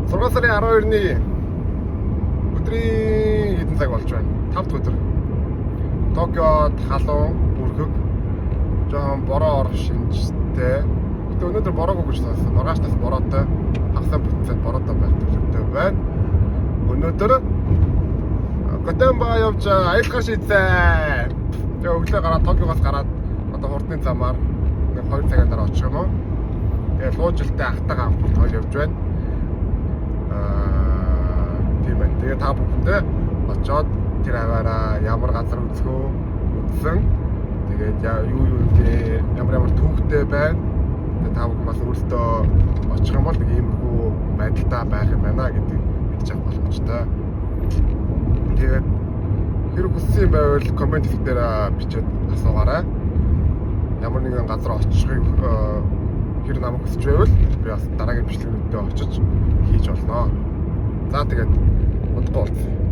6 сарын 12-ны өдрийн хэдэн цаг болж байна? 5 дахь өдөр. Токиод халуун бүрхэг жоохон бороо орох шинжтэй. Гэтэ өнөөдөр бороогүй гэж сонссон. Маргаашнаас бороотой хагасаа бүтцэн бороотой байх төлөвтэй байна. Өнөөдөр Готэмба явж аялахаар шийдсэн. Тэгээ өглөө гараад Токиогоос гараад одоо хурдны замаар 2 цагийн дараа очих юм уу? Тэгээ луужилттай ахтайгаа хоол явж байна. Тийм байна. Тэгээ та бүхэндээ очоод тэр аваараа ямар газар үзсэн. Тэгээд юу гээ ямар түүхтэй байна. Тэгээд та бүхэн бас өөрсдөө очих юм бол нэг иймэрхүү байдалтай байх юм байна гэдэг мэдчих авах боломжтой. Тэгээд хэрэг хүссэн байвал коммент дээр бичээд асуугаарай. Ямар нэгэн газар очихыг хэрэг намайг хүсэж байвал би бас дараагийн бичлэгүүдэд очиж хийж болно. За тэгээд удахгүй.